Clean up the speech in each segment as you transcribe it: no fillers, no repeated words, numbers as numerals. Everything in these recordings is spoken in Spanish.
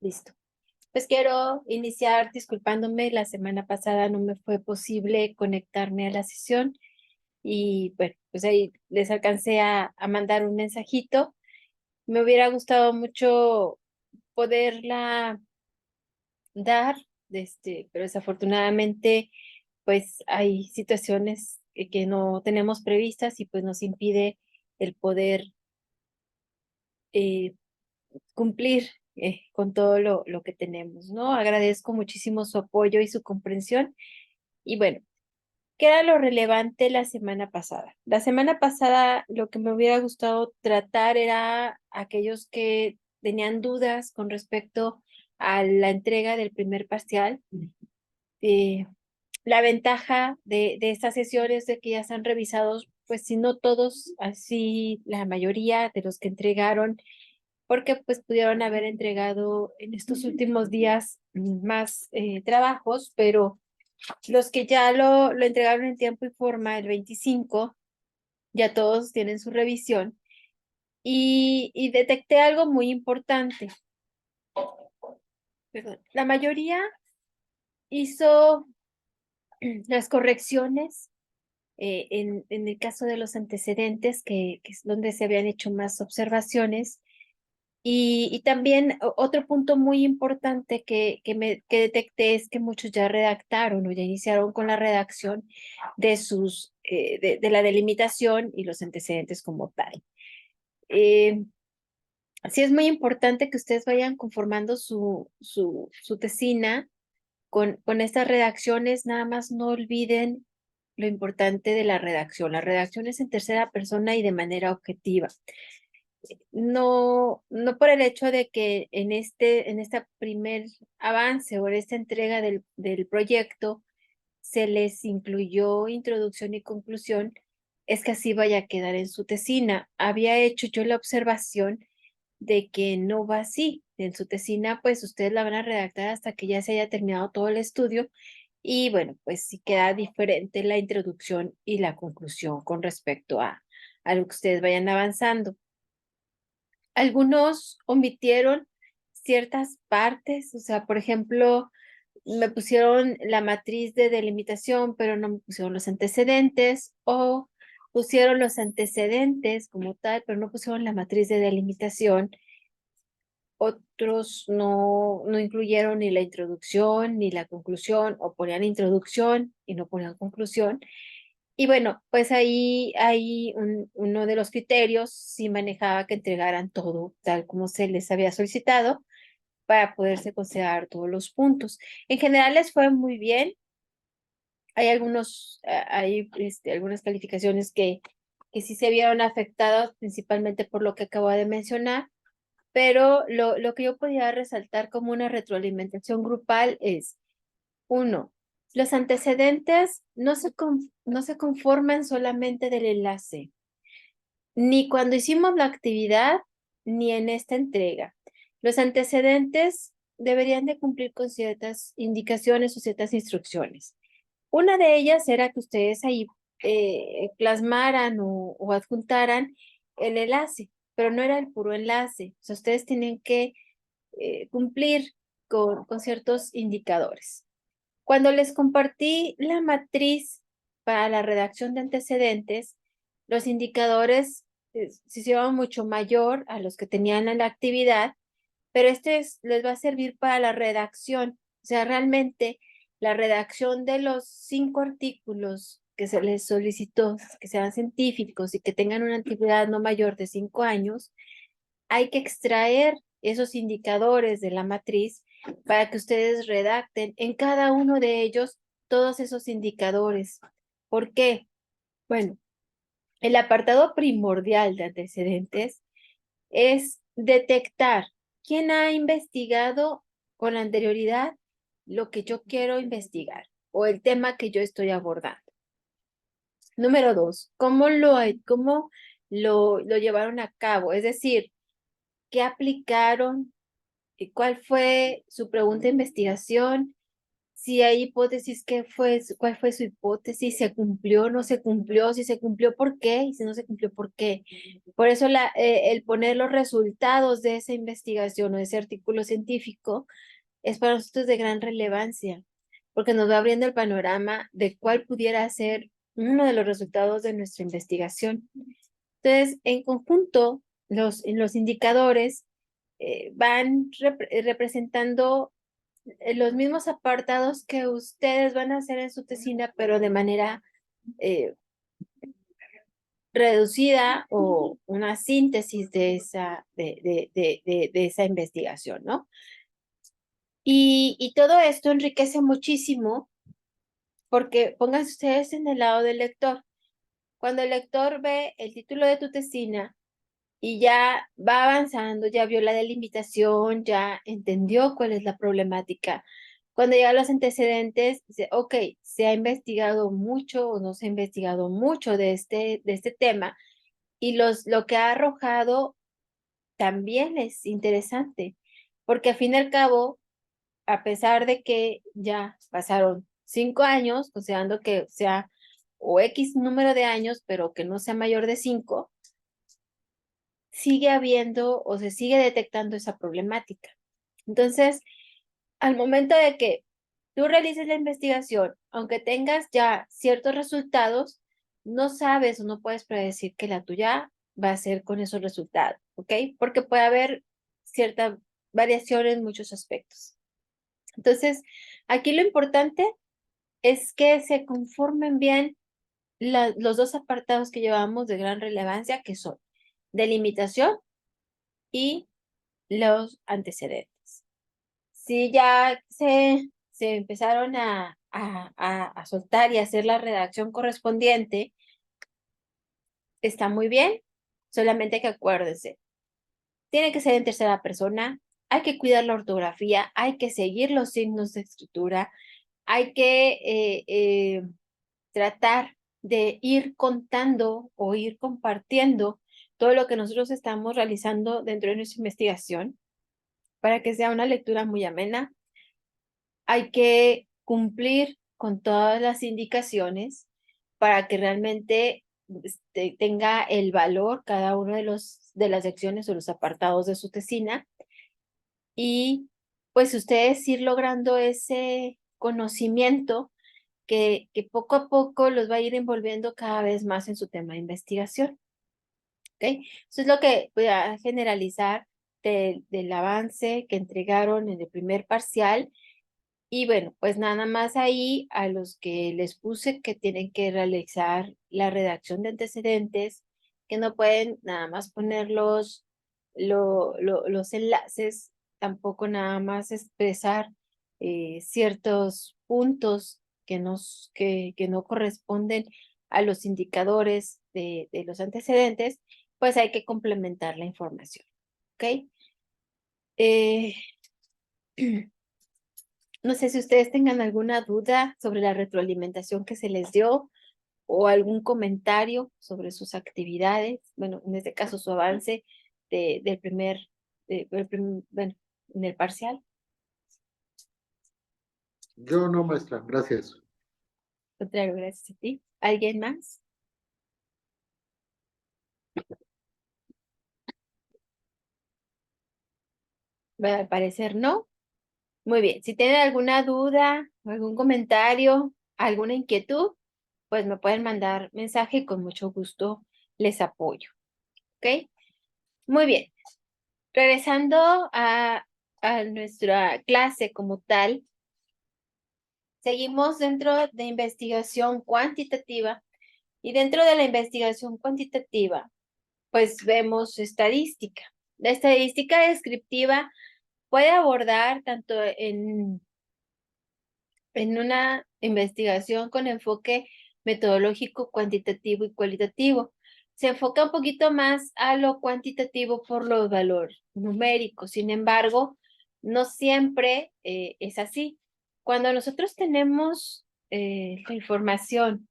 Listo. Pues quiero iniciar disculpándome. La semana pasada no me fue posible conectarme a la sesión y bueno, pues ahí les alcancé a mandar un mensajito. Me hubiera gustado mucho poderla dar, pero desafortunadamente pues hay situaciones que no tenemos previstas y pues nos impide el poder eh, cumplir con todo lo que tenemos, ¿no? Agradezco muchísimo su apoyo y su comprensión. Y bueno, ¿qué era lo relevante la semana pasada? La semana pasada lo que me hubiera gustado tratar era aquellos que tenían dudas con respecto a la entrega del primer parcial. Eh, la ventaja de estas sesiones de que ya están revisados, pues si no todos, así la mayoría de los que entregaron porque pues pudieron haber entregado en estos últimos días más trabajos, pero los que ya lo entregaron en tiempo y forma, el 25 ya todos tienen su revisión y detecté algo muy importante. Perdón. La mayoría hizo las correcciones en el caso de los antecedentes, que es donde se habían hecho más observaciones. Y también otro punto muy importante que detecté es que muchos ya redactaron o ya iniciaron con la redacción de de la delimitación y los antecedentes como tal. Eh, sí es muy importante que ustedes vayan conformando su tesina con estas redacciones, nada más no olviden lo importante de la redacción. La redacción es en tercera persona y de manera objetiva. No por el hecho de que en este primer avance o en esta entrega del proyecto se les incluyó introducción y conclusión, es que así vaya a quedar en su tesina. Había hecho yo la observación de que no va así. En su tesina, pues ustedes la van a redactar hasta que ya se haya terminado todo el estudio y bueno, pues sí queda diferente la introducción y la conclusión con respecto a lo que ustedes vayan avanzando. Algunos omitieron ciertas partes, o sea, por ejemplo, me pusieron la matriz de delimitación, pero no me pusieron los antecedentes, o pusieron los antecedentes como tal, pero no pusieron la matriz de delimitación. Otros no incluyeron ni la introducción ni la conclusión, o ponían introducción y no ponían conclusión. Y bueno, pues ahí uno de los criterios sí manejaba que entregaran todo tal como se les había solicitado para poderse considerar todos los puntos. En general les fue muy bien. Hay algunas calificaciones que sí se vieron afectadas, principalmente por lo que acabo de mencionar, pero lo que yo podía resaltar como una retroalimentación grupal es, uno, los antecedentes no se conforman solamente del enlace, ni cuando hicimos la actividad, ni en esta entrega. Los antecedentes deberían de cumplir con ciertas indicaciones o ciertas instrucciones. Una de ellas era que ustedes ahí plasmaran o adjuntaran el enlace, pero no era el puro enlace. O sea, ustedes tienen que cumplir con ciertos indicadores. Cuando les compartí la matriz para la redacción de antecedentes, los indicadores se hicieron mucho mayor a los que tenían en la actividad, pero les va a servir para la redacción. O sea, realmente la redacción de los 5 artículos que se les solicitó, que sean científicos y que tengan una antigüedad no mayor de 5 años, hay que extraer esos indicadores de la matriz para que ustedes redacten en cada uno de ellos todos esos indicadores. ¿Por qué? Bueno, el apartado primordial de antecedentes es detectar quién ha investigado con anterioridad lo que yo quiero investigar o el tema que yo estoy abordando. Número dos, cómo lo llevaron a cabo? Es decir, ¿qué aplicaron? ¿Cuál fue su pregunta de investigación? si hay hipótesis, cuál fue su hipótesis, se cumplió, no se cumplió, si se cumplió, ¿por qué? Y si no se cumplió, ¿por qué? Por eso el poner los resultados de esa investigación o de ese artículo científico es para nosotros de gran relevancia, porque nos va abriendo el panorama de cuál pudiera ser uno de los resultados de nuestra investigación. Entonces, en conjunto, los indicadores van representando los mismos apartados que ustedes van a hacer en su tesina, pero de manera eh, reducida o una síntesis de esa investigación, ¿no? Y todo esto enriquece muchísimo porque pónganse ustedes en el lado del lector. Cuando el lector ve el título de tu tesina y ya va avanzando, ya vio la delimitación, ya entendió cuál es la problemática. Cuando llega a los antecedentes, dice, ok, se ha investigado mucho o no se ha investigado mucho de este tema y lo que ha arrojado también es interesante, porque al fin y al cabo, a pesar de que ya pasaron 5 años, considerando que sea o X número de años, pero que no sea mayor de 5, sigue habiendo o se sigue detectando esa problemática. Entonces, al momento de que tú realices la investigación, aunque tengas ya ciertos resultados, no sabes o no puedes predecir que la tuya va a ser con esos resultados, ¿ok? Porque puede haber cierta variación en muchos aspectos. Entonces, aquí lo importante es que se conformen bien los dos apartados que llevamos de gran relevancia, que son delimitación y los antecedentes. Si ya se empezaron a soltar y a hacer la redacción correspondiente, está muy bien, solamente que acuérdense, tiene que ser en tercera persona, hay que cuidar la ortografía, hay que seguir los signos de escritura, hay que tratar de ir contando o ir compartiendo todo lo que nosotros estamos realizando dentro de nuestra investigación para que sea una lectura muy amena. Hay que cumplir con todas las indicaciones para que realmente tenga el valor cada uno de las secciones o los apartados de su tesina y pues ustedes ir logrando ese conocimiento que poco a poco los va a ir envolviendo cada vez más en su tema de investigación. ¿Ok? Eso es lo que voy a generalizar del avance que entregaron en el primer parcial. Y bueno, pues nada más ahí a los que les puse que tienen que realizar la redacción de antecedentes, que no pueden nada más poner los enlaces, tampoco nada más expresar ciertos puntos que no corresponden a los indicadores de los antecedentes, pues hay que complementar la información. ¿Ok? Eh, No sé si ustedes tengan alguna duda sobre la retroalimentación que se les dio o algún comentario sobre sus actividades, bueno, en este caso su avance del bueno, en el parcial. Yo no, maestra, gracias. Contrario, gracias a ti. ¿Alguien más? Al parecer no. Muy bien, si tienen alguna duda, algún comentario, alguna inquietud, pues me pueden mandar mensaje y con mucho gusto les apoyo. ¿Ok? Muy bien. Regresando a nuestra clase como tal, seguimos dentro de investigación cuantitativa y dentro de la investigación cuantitativa, pues vemos estadística. La estadística descriptiva puede abordar tanto en una investigación con enfoque metodológico, cuantitativo y cualitativo. Se enfoca un poquito más a lo cuantitativo por los valores numéricos. Sin embargo, no siempre es así. Cuando nosotros tenemos la información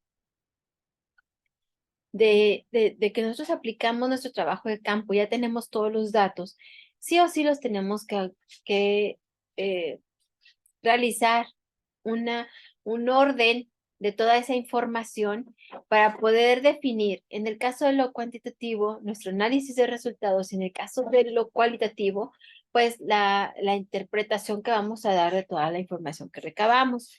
de que nosotros aplicamos nuestro trabajo de campo, ya tenemos todos los datos, sí o sí los tenemos que realizar un orden de toda esa información para poder definir, en el caso de lo cuantitativo, nuestro análisis de resultados, en el caso de lo cualitativo, pues la interpretación que vamos a dar de toda la información que recabamos.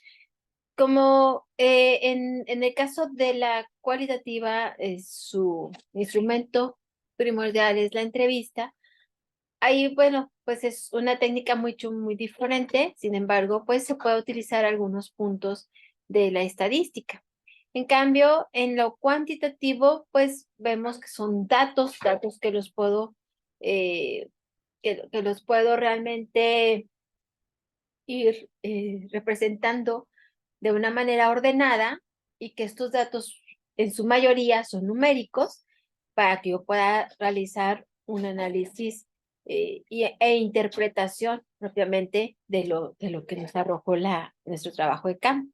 Como en el caso de la cualitativa, su instrumento primordial es la entrevista. Ahí, bueno, pues es una técnica muy diferente, sin embargo, pues se puede utilizar algunos puntos de la estadística. En cambio, en lo cuantitativo, pues vemos que son datos que los puedo, que los puedo realmente ir representando de una manera ordenada y que estos datos en su mayoría son numéricos para que yo pueda realizar un análisis e interpretación propiamente de lo que nos arrojó nuestro trabajo de campo.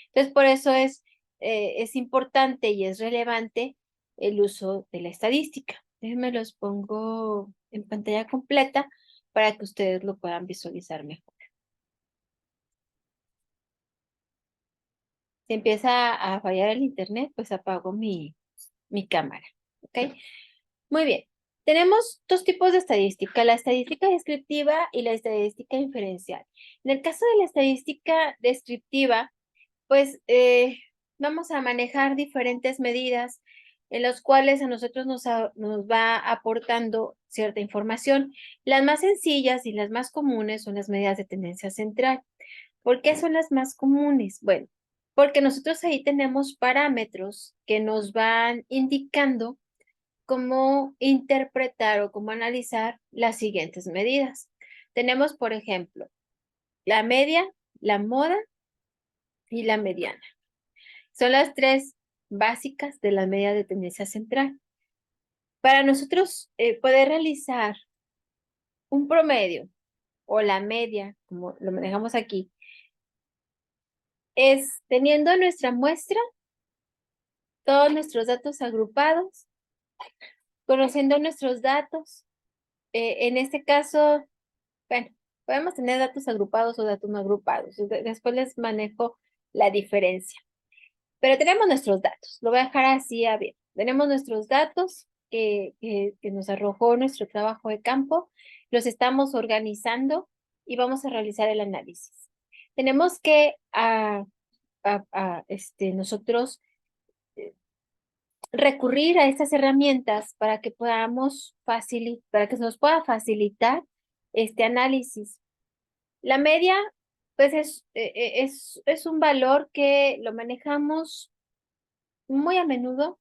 Entonces, por eso es importante y es relevante el uso de la estadística. Déjenme los pongo en pantalla completa para que ustedes lo puedan visualizar mejor. Si empieza a fallar el internet, pues apago mi cámara. ¿Ok? Muy bien. Tenemos dos tipos de estadística, la estadística descriptiva y la estadística inferencial. En el caso de la estadística descriptiva, pues vamos a manejar diferentes medidas en las cuales a nosotros nos va aportando cierta información. Las más sencillas y las más comunes son las medidas de tendencia central. ¿Por qué son las más comunes? Bueno, porque nosotros ahí tenemos parámetros que nos van indicando cómo interpretar o cómo analizar las siguientes medidas. Tenemos, por ejemplo, la media, la moda y la mediana. Son las tres básicas de la media de tendencia central. Para nosotros poder realizar un promedio o la media, como lo manejamos aquí, es teniendo nuestra muestra, todos nuestros datos agrupados, conociendo nuestros datos. En este caso, bueno, podemos tener datos agrupados o datos no agrupados. Después les manejo la diferencia. Pero tenemos nuestros datos. Lo voy a dejar así a ver. Tenemos nuestros datos que nos arrojó nuestro trabajo de campo. Los estamos organizando y vamos a realizar el análisis. Tenemos que nosotros recurrir a estas herramientas para que podamos para que se nos pueda facilitar este análisis. La media, pues es un valor que lo manejamos muy a menudo,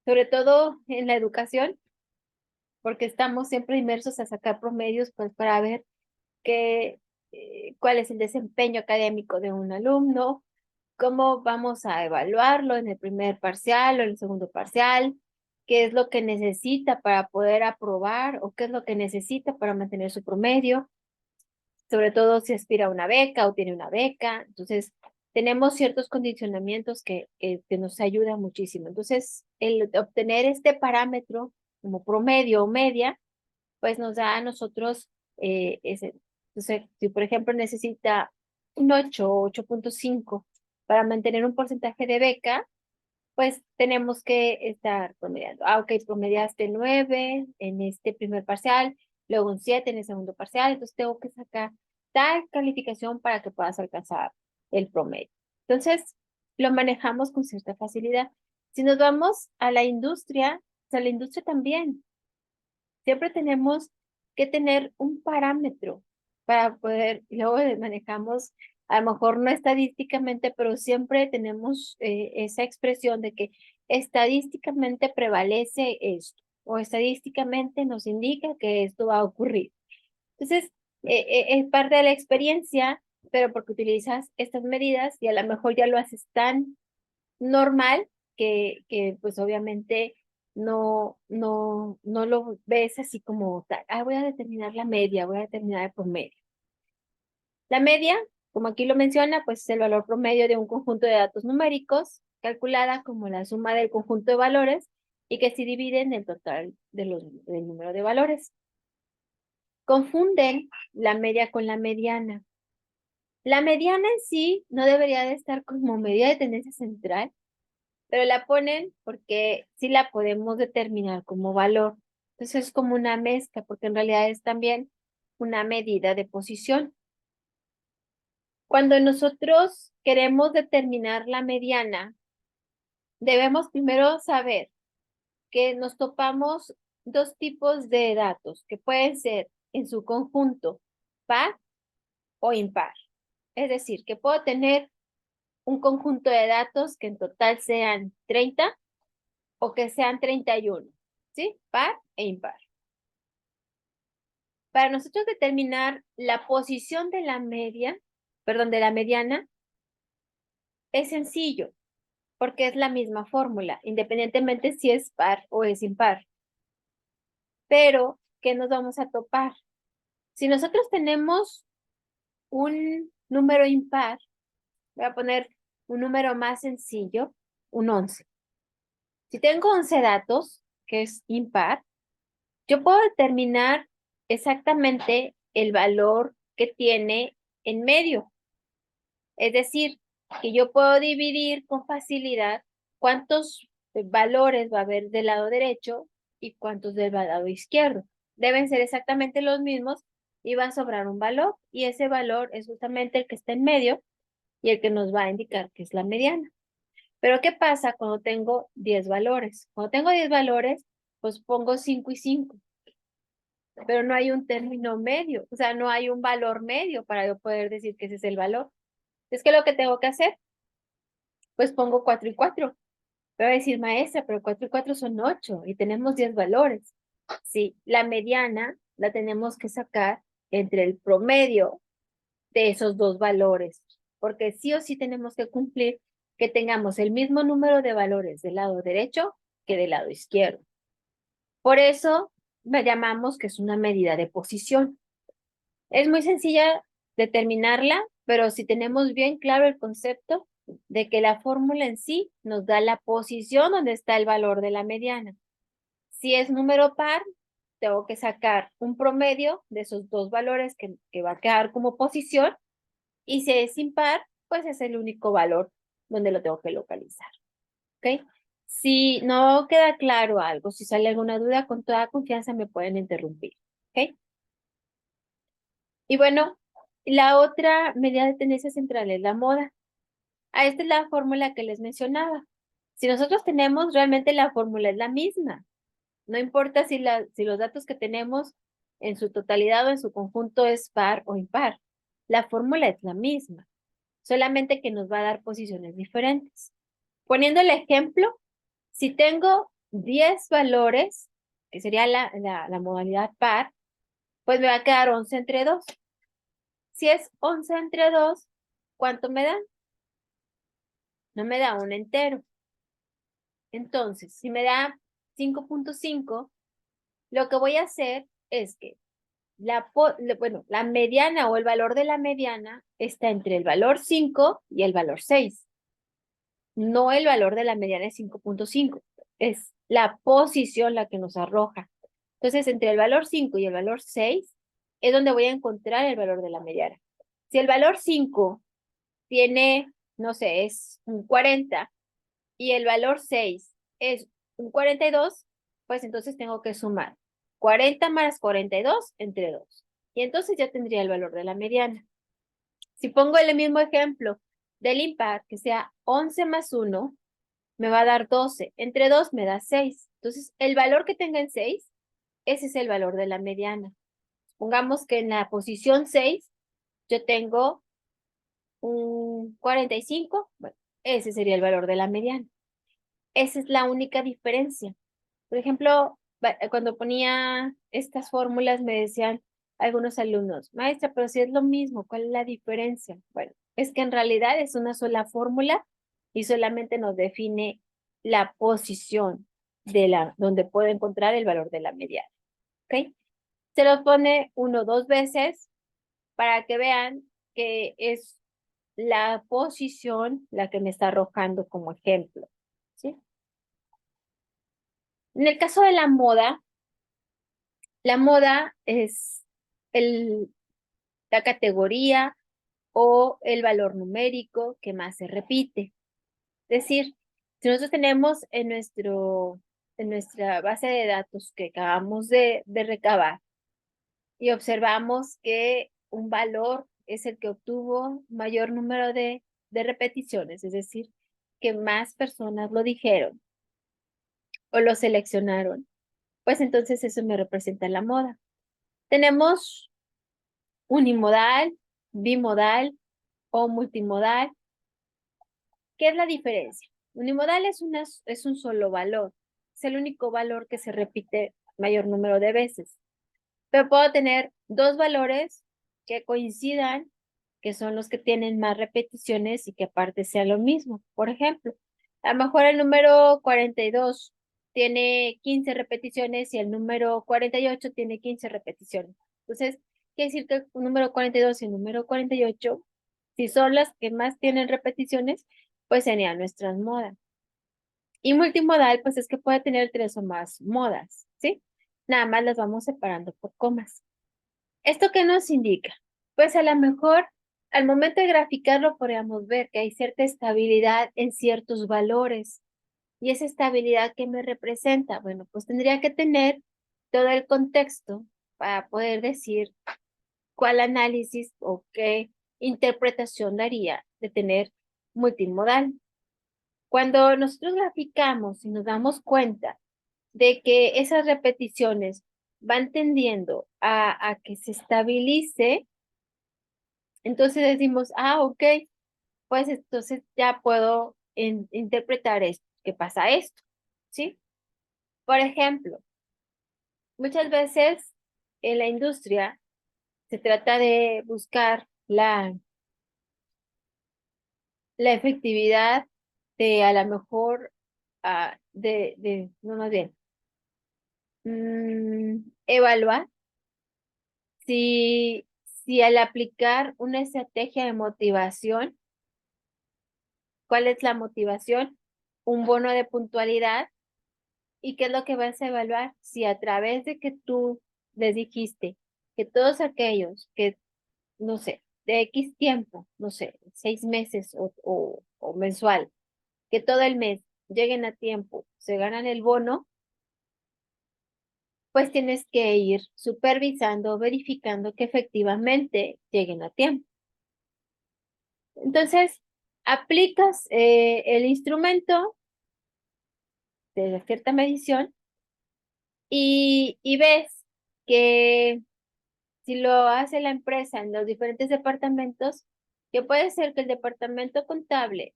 sobre todo en la educación, porque estamos siempre inmersos a sacar promedios, pues para ver cuál es el desempeño académico de un alumno, cómo vamos a evaluarlo en el primer parcial o en el segundo parcial, qué es lo que necesita para poder aprobar o qué es lo que necesita para mantener su promedio, sobre todo si aspira a una beca o tiene una beca. Entonces, tenemos ciertos condicionamientos que nos ayudan muchísimo. Entonces, el obtener este parámetro como promedio o media, pues nos da a nosotros entonces, si por ejemplo necesita un 8 o 8.5 para mantener un porcentaje de beca, pues tenemos que estar promediando. Ah, ok, promediaste 9 en este primer parcial, luego un 7 en el segundo parcial, entonces tengo que sacar tal calificación para que puedas alcanzar el promedio. Entonces, lo manejamos con cierta facilidad. Si nos vamos a la industria, o sea, la industria también, siempre tenemos que tener un parámetro para poder, y luego manejamos, a lo mejor no estadísticamente, pero siempre tenemos esa expresión de que estadísticamente prevalece esto, o estadísticamente nos indica que esto va a ocurrir. Entonces, es parte de la experiencia, pero porque utilizas estas medidas y a lo mejor ya lo haces tan normal que pues obviamente no lo ves así como tal. Ah, voy a determinar la media, voy a determinar el promedio. La media, como aquí lo menciona, pues es el valor promedio de un conjunto de datos numéricos, calculada como la suma del conjunto de valores y que se divide en el total del número de valores. Confunden la media con la mediana. La mediana en sí no debería de estar como medida de tendencia central, pero la ponen porque sí la podemos determinar como valor. Entonces es como una mezcla, porque en realidad es también una medida de posición. Cuando nosotros queremos determinar la mediana, debemos primero saber que nos topamos dos tipos de datos que pueden ser en su conjunto par o impar. Es decir, que puedo tener un conjunto de datos que en total sean 30 o que sean 31, ¿sí? Par e impar. Para nosotros determinar la posición de la media, perdón, de la mediana, es sencillo, porque es la misma fórmula, independientemente si es par o es impar. Pero, ¿qué nos vamos a topar? Si nosotros tenemos un número impar, voy a poner un número más sencillo, un 11. Si tengo 11 datos, que es impar, yo puedo determinar exactamente el valor que tiene en medio. Es decir, que yo puedo dividir con facilidad cuántos valores va a haber del lado derecho y cuántos del lado izquierdo. Deben ser exactamente los mismos y va a sobrar un valor, y ese valor es justamente el que está en medio y el que nos va a indicar que es la mediana. Pero ¿qué pasa cuando tengo 10 valores? Cuando tengo 10 valores, pues pongo 5 y 5, pero no hay un término medio, o sea, no hay un valor medio para yo poder decir que ese es el valor. Es que lo que tengo que hacer, pues pongo 4 y 4. Me va a decir, maestra, pero 4 y 4 son 8 y tenemos 10 valores. Sí, la mediana la tenemos que sacar entre el promedio de esos dos valores, porque sí o sí tenemos que cumplir que tengamos el mismo número de valores del lado derecho que del lado izquierdo. Por eso me llamamos que es una medida de posición. Es muy sencilla determinarla, pero si tenemos bien claro el concepto de que la fórmula en sí nos da la posición donde está el valor de la mediana. Si es número par, tengo que sacar un promedio de esos dos valores que va a quedar como posición, y si es impar, pues es el único valor donde lo tengo que localizar. ¿Ok? Si no queda claro algo, si sale alguna duda, con toda confianza me pueden interrumpir. ¿Ok? Y bueno, la otra medida de tendencia central es la moda. Esta es la fórmula que les mencionaba. Si nosotros tenemos, realmente la fórmula es la misma. No importa si los datos que tenemos en su totalidad o en su conjunto es par o impar. La fórmula es la misma, solamente que nos va a dar posiciones diferentes. Poniendo el ejemplo, si tengo 10 valores, que sería la modalidad par, pues me va a quedar 11 entre 2. Si es 11 entre 2, ¿cuánto me da? No me da un entero. Entonces, si me da 5.5, lo que voy a hacer es que la mediana o el valor de la mediana está entre el valor 5 y el valor 6. No, el valor de la mediana es 5.5, es la posición la que nos arroja. Entonces, entre el valor 5 y el valor 6 es donde voy a encontrar el valor de la mediana. Si el valor 5 tiene, no sé, es un 40 y el valor 6 es un 42, pues entonces tengo que sumar 40 más 42 entre 2. Y entonces ya tendría el valor de la mediana. Si pongo el mismo ejemplo del impar, que sea 11 más 1, me va a dar 12. Entre 2 me da 6. Entonces, el valor que tenga en 6, ese es el valor de la mediana. Pongamos que en la posición 6 yo tengo un 45. Bueno, ese sería el valor de la mediana. Esa es la única diferencia. Por ejemplo, cuando ponía estas fórmulas me decían algunos alumnos, maestra, pero si es lo mismo, ¿cuál es la diferencia? Bueno, es que en realidad es una sola fórmula y solamente nos define la posición donde puedo encontrar el valor de la mediana. ¿Ok? Se los pone uno o dos veces para que vean que es la posición la que me está arrojando como ejemplo. ¿Sí? En el caso de la moda es la categoría o el valor numérico que más se repite. Es decir, si nosotros tenemos en nuestra base de datos que acabamos de recabar y observamos que un valor es el que obtuvo mayor número de repeticiones, es decir, que más personas lo dijeron o lo seleccionaron, pues entonces eso me representa la moda. Tenemos unimodal, bimodal o multimodal. ¿Qué es la diferencia? Unimodal es un solo valor. Es el único valor que se repite mayor número de veces. Pero puedo tener dos valores que coincidan, que son los que tienen más repeticiones y que aparte sea lo mismo. Por ejemplo, a lo mejor el número 42 tiene 15 repeticiones y el número 48 tiene 15 repeticiones. Entonces, quiere decir que el número 42 y el número 48, si son las que más tienen repeticiones, pues serían nuestras modas. Y multimodal, pues es que puede tener tres o más modas, ¿sí? Nada más las vamos separando por comas. ¿Esto qué nos indica? Pues a lo mejor al momento de graficarlo podríamos ver que hay cierta estabilidad en ciertos valores. ¿Y esa estabilidad qué me representa? Bueno, pues tendría que tener todo el contexto para poder decir cuál análisis o qué interpretación daría de tener multimodal. Cuando nosotros graficamos y nos damos cuenta de que esas repeticiones van tendiendo a que se estabilice, entonces decimos, ah, ok, pues entonces ya puedo interpretar esto, que pasa esto, ¿sí? Por ejemplo, muchas veces en la industria se trata de buscar la efectividad de a lo mejor, no más bien, evaluar si, si al aplicar una estrategia de motivación, ¿cuál es la motivación? Un bono de puntualidad. ¿Y qué es lo que vas a evaluar? Si a través de que tú les dijiste que todos aquellos que, no sé, de X tiempo, no sé, 6 meses o mensual, que todo el mes lleguen a tiempo, se ganan el bono, pues tienes que ir supervisando, verificando que efectivamente lleguen a tiempo. Entonces, aplicas el instrumento de cierta medición y ves que si lo hace la empresa en los diferentes departamentos, que puede ser que el departamento contable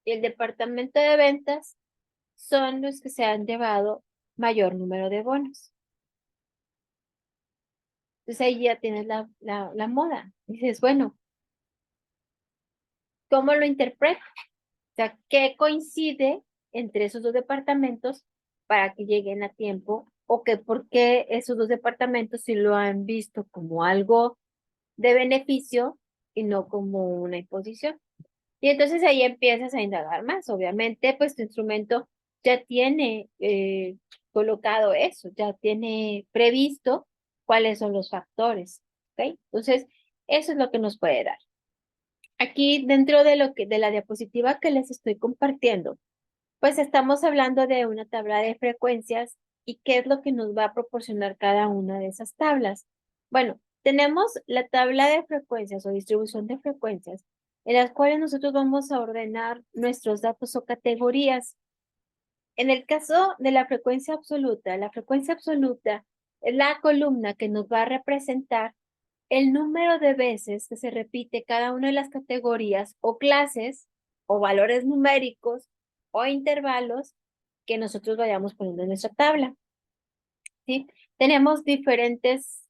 y el departamento de ventas son los que se han llevado mayor número de bonos. Entonces ahí ya tienes la moda. Dices, bueno, ¿cómo lo interpreto? O sea, ¿qué coincide entre esos dos departamentos para que lleguen a tiempo? O que por qué esos dos departamentos sí lo han visto como algo de beneficio y no como una imposición. Y entonces ahí empiezas a indagar más. Obviamente, pues tu instrumento ya tiene colocado eso, ya tiene previsto cuáles son los factores. ¿Ok? Entonces, eso es lo que nos puede dar. Aquí dentro de de la diapositiva que les estoy compartiendo, pues estamos hablando de una tabla de frecuencias y qué es lo que nos va a proporcionar cada una de esas tablas. Bueno, tenemos la tabla de frecuencias o distribución de frecuencias en las cuales nosotros vamos a ordenar nuestros datos o categorías. En el caso de la frecuencia absoluta es la columna que nos va a representar el número de veces que se repite cada una de las categorías o clases o valores numéricos o intervalos que nosotros vayamos poniendo en nuestra tabla, ¿sí? Tenemos diferentes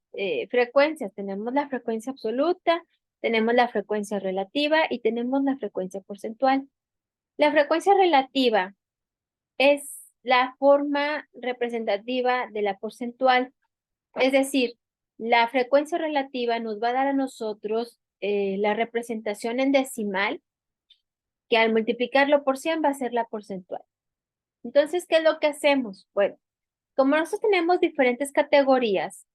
frecuencias. Tenemos la frecuencia absoluta, tenemos la frecuencia relativa y tenemos la frecuencia porcentual. La frecuencia relativa es la forma representativa de la porcentual. Es decir, la frecuencia relativa nos va a dar a nosotros la representación en decimal, que al multiplicarlo por 100 va a ser la porcentual. Entonces, ¿qué es lo que hacemos? Bueno, como nosotros tenemos diferentes categorías,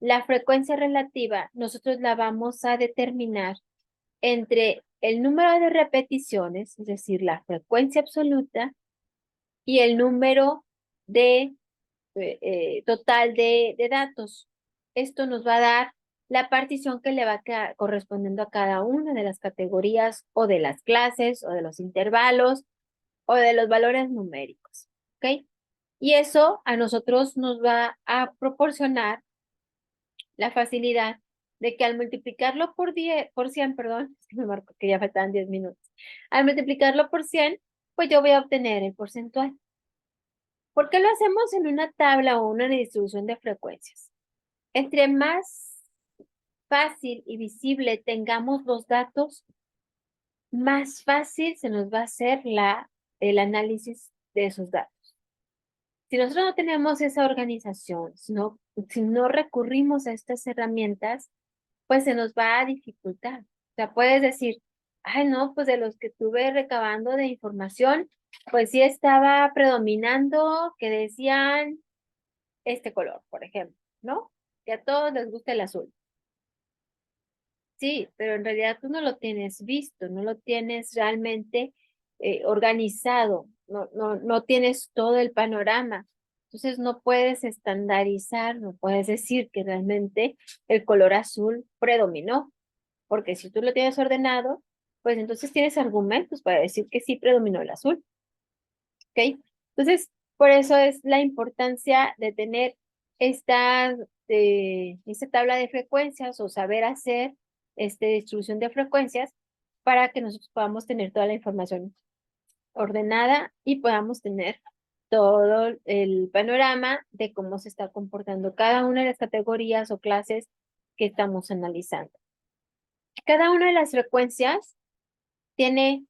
la frecuencia relativa nosotros la vamos a determinar entre el número de repeticiones, es decir, la frecuencia absoluta, y el número de total de datos. Esto nos va a dar la partición que le va a quedar correspondiendo a cada una de las categorías o de las clases o de los intervalos o de los valores numéricos. ¿Ok? Y eso a nosotros nos va a proporcionar la facilidad de que al multiplicarlo por 100, perdón, es que me marco que ya faltaban 10 minutos. Al multiplicarlo por 100, pues yo voy a obtener el porcentual. ¿Por qué lo hacemos en una tabla o una distribución de frecuencias? Entre más fácil y visible tengamos los datos, más fácil se nos va a hacer el análisis de esos datos. Si nosotros no tenemos esa organización, si no recurrimos a estas herramientas, pues se nos va a dificultar. O sea, puedes decir, ay, no, pues de los que estuve recabando de información, pues sí estaba predominando que decían este color, por ejemplo, ¿no? Que a todos les gusta el azul. Sí, pero en realidad tú no lo tienes visto, no lo tienes realmente organizado, no tienes todo el panorama. Entonces no puedes estandarizar, no puedes decir que realmente el color azul predominó, porque si tú lo tienes ordenado, pues entonces tienes argumentos para decir que sí predominó el azul. ¿Ok? Entonces, por eso es la importancia de tener esta tabla de frecuencias o saber hacer esta distribución de frecuencias para que nosotros podamos tener toda la información ordenada y podamos tener todo el panorama de cómo se está comportando cada una de las categorías o clases que estamos analizando. Cada una de las frecuencias tiene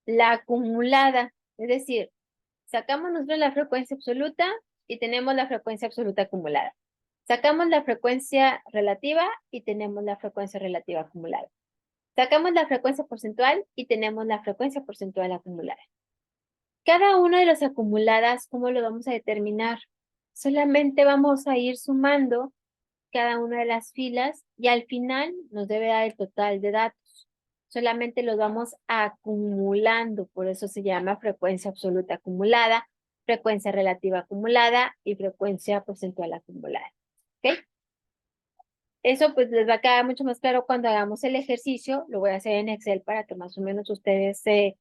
la acumulada, es decir, sacamos nosotros la frecuencia absoluta y tenemos la frecuencia absoluta acumulada. Sacamos la frecuencia relativa y tenemos la frecuencia relativa acumulada. Sacamos la frecuencia porcentual y tenemos la frecuencia porcentual acumulada. Cada una de las acumuladas, ¿cómo lo vamos a determinar? Solamente vamos a ir sumando cada una de las filas y al final nos debe dar el total de datos. Solamente los vamos acumulando, por eso se llama frecuencia absoluta acumulada, frecuencia relativa acumulada y frecuencia porcentual acumulada. ¿Ok? Eso pues les va a quedar mucho más claro cuando hagamos el ejercicio. Lo voy a hacer en Excel para que más o menos ustedes se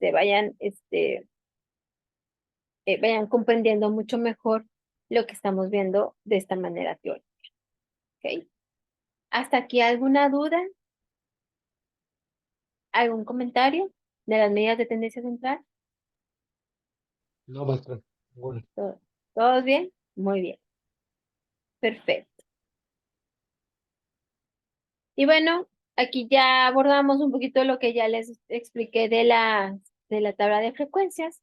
vayan, vayan comprendiendo mucho mejor lo que estamos viendo de esta manera teórica. ¿Ok? ¿Hasta aquí alguna duda? ¿Algún comentario de las medidas de tendencia central? No, maestra. Bueno, ¿Todos bien? Muy bien. Perfecto. Y bueno, aquí ya abordamos un poquito lo que ya les expliqué de la tabla de frecuencias,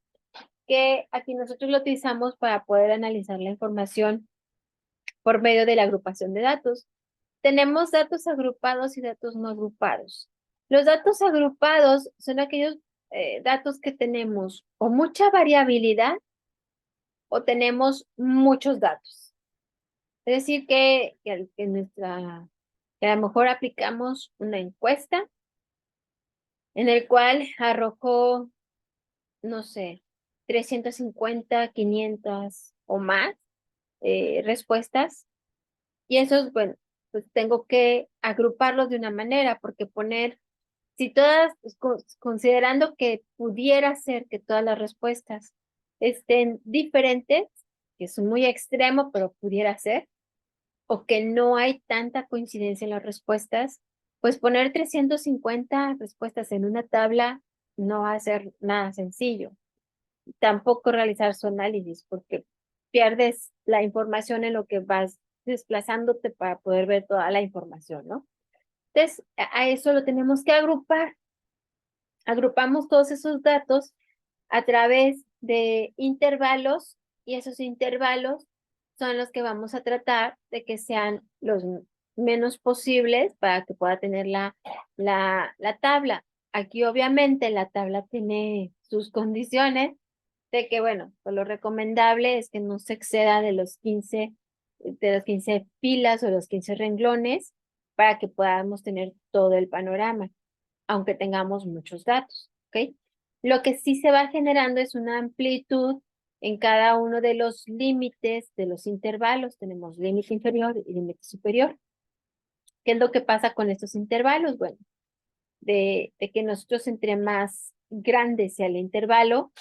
que aquí nosotros lo utilizamos para poder analizar la información por medio de la agrupación de datos. Tenemos datos agrupados y datos no agrupados. Los datos agrupados son aquellos datos que tenemos o mucha variabilidad o tenemos muchos datos. Es decir, que a lo mejor aplicamos una encuesta en el cual arrojó, no sé, 350, 500 o más respuestas. Y esos, bueno, pues tengo que agruparlos de una manera, porque si todas, pues, considerando que pudiera ser que todas las respuestas estén diferentes, que es muy extremo, pero pudiera ser, o que no hay tanta coincidencia en las respuestas, pues poner 350 respuestas en una tabla no va a ser nada sencillo. Tampoco realizar su análisis porque pierdes la información en lo que vas desplazándote para poder ver toda la información, ¿no? Entonces, a eso lo tenemos que agrupar. Agrupamos todos esos datos a través de intervalos y esos intervalos son los que vamos a tratar de que sean los menos posibles para que pueda tener la tabla. Aquí obviamente la tabla tiene sus condiciones de que, bueno, pues lo recomendable es que no se exceda de los 15 filas o los 15 renglones para que podamos tener todo el panorama. aunque tengamos muchos datos, ¿ok? Lo que sí se va generando es una amplitud en cada uno de los límites de los intervalos. Tenemos límite inferior y límite superior. ¿Qué es lo que pasa con estos intervalos? Bueno, de que nosotros entre más grande sea el intervalo,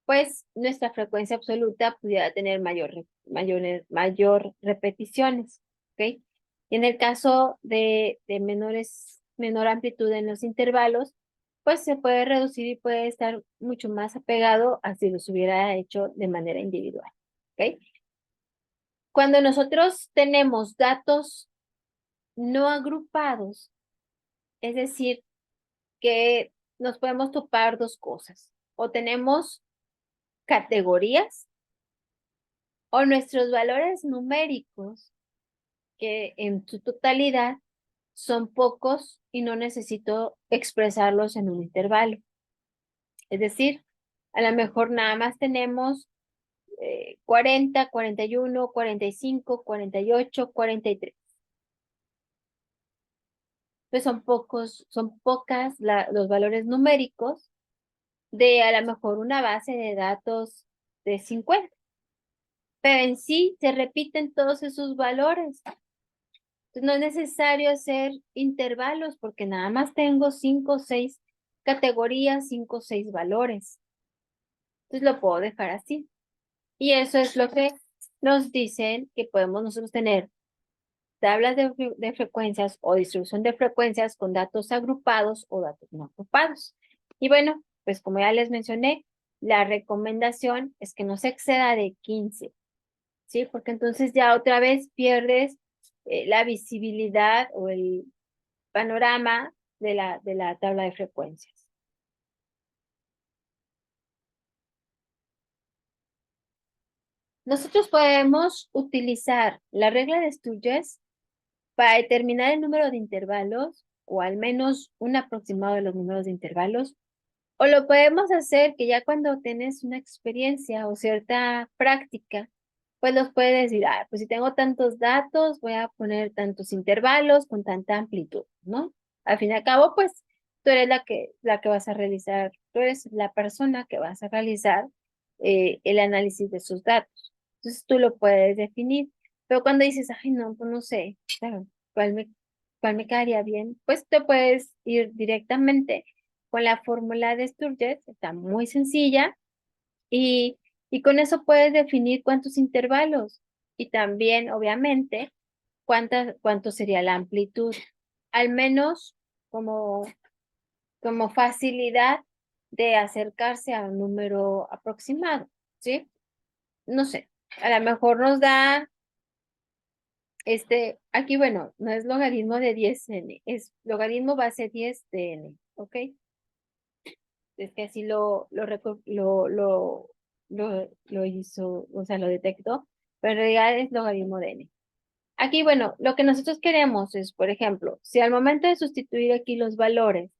pues nuestra frecuencia absoluta pudiera tener mayor repeticiones, ¿ok? Y en el caso de menor amplitud en los intervalos, pues se puede reducir y puede estar mucho más apegado a si los hubiera hecho de manera individual, ¿ok? Cuando nosotros tenemos datos no agrupados, es decir, que nos podemos topar dos cosas, o tenemos categorías o nuestros valores numéricos, que en su totalidad son pocos y no necesito expresarlos en un intervalo. Es decir, a lo mejor nada más tenemos 40, 41, 45, 48, 43. Pues son pocos, son pocas los valores numéricos de a lo mejor una base de datos de 50. Pero en sí se repiten todos esos valores. Entonces, no es necesario hacer intervalos porque nada más tengo 5 o 6 categorías, 5 o 6 valores. Entonces lo puedo dejar así. Y eso es lo que nos dicen que podemos nosotros tener tablas de frecuencias o distribución de frecuencias con datos agrupados o datos no agrupados. Y bueno, pues como ya les mencioné, la recomendación es que no se exceda de 15. ¿Sí? Porque entonces ya otra vez pierdes la visibilidad o el panorama de la tabla de frecuencias. Nosotros podemos utilizar la regla de Sturges para determinar el número de intervalos o al menos un aproximado de los números de intervalos. O lo podemos hacer que ya cuando tienes una experiencia o cierta práctica, pues los puedes decir, ah, pues si tengo tantos datos, voy a poner tantos intervalos con tanta amplitud, ¿no? Al fin y al cabo, pues tú eres la que vas a realizar, tú eres la persona que vas a realizar el análisis de sus datos. Entonces tú lo puedes definir. Pero cuando dices, ay, no, pues no sé, claro, ¿cuál me, cuál me quedaría bien? Pues te puedes ir directamente con la fórmula de Sturges, está muy sencilla y, y con eso puedes definir cuántos intervalos y también, obviamente, cuánto sería la amplitud, al menos como, como facilidad de acercarse a un número aproximado, ¿sí? No sé, a lo mejor nos da, aquí bueno, no es logaritmo de 10n, es logaritmo base 10 de n, ¿ok? Es que así lo hizo, o sea, lo detectó, pero en realidad es logaritmo de n. Aquí, bueno, lo que nosotros queremos es, por ejemplo, si al momento de sustituir aquí los valores,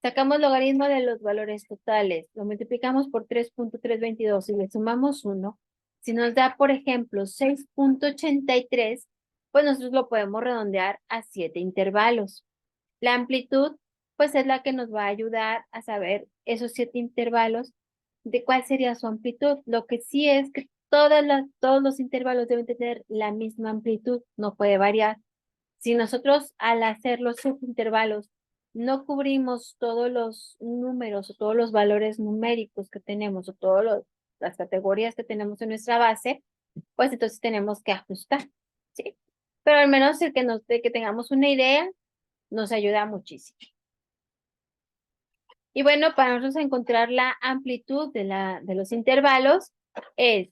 sacamos logaritmo de los valores totales, lo multiplicamos por 3.322 y le sumamos 1, si nos da, por ejemplo, 6.83, pues nosotros lo podemos redondear a 7 intervalos. La amplitud, pues es la que nos va a ayudar a saber esos 7 intervalos de cuál sería su amplitud. Lo que sí es que todos los intervalos deben tener la misma amplitud, no puede variar. Si nosotros al hacer los subintervalos no cubrimos todos los números o todos los valores numéricos que tenemos o todas las categorías que tenemos en nuestra base, pues entonces tenemos que ajustar, ¿sí? Pero al menos de que tengamos una idea nos ayuda muchísimo. Y bueno, para nosotros encontrar la amplitud de los intervalos es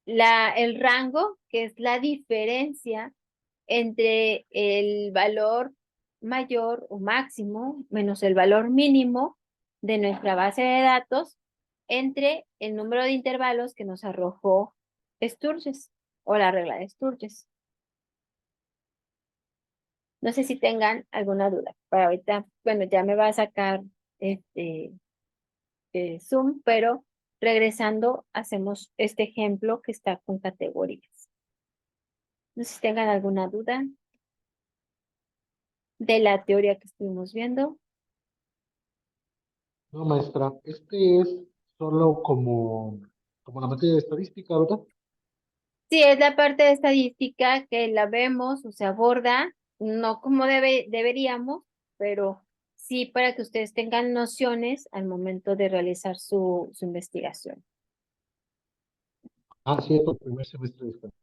el rango, que es la diferencia entre el valor mayor o máximo menos el valor mínimo de nuestra base de datos entre el número de intervalos que nos arrojó Sturges o la regla de Sturges. No sé si tengan alguna duda. Para ahorita, bueno, ya me va a sacar este Zoom, pero regresando hacemos este ejemplo que está con categorías. No sé si tengan alguna duda de la teoría que estuvimos viendo. No, maestra, este es solo como la materia de estadística, ¿verdad? Sí, es la parte de estadística que la vemos o se aborda, no como deberíamos, pero sí para que ustedes tengan nociones al momento de realizar su investigación. Ah, sí, es el primer semestre de esta.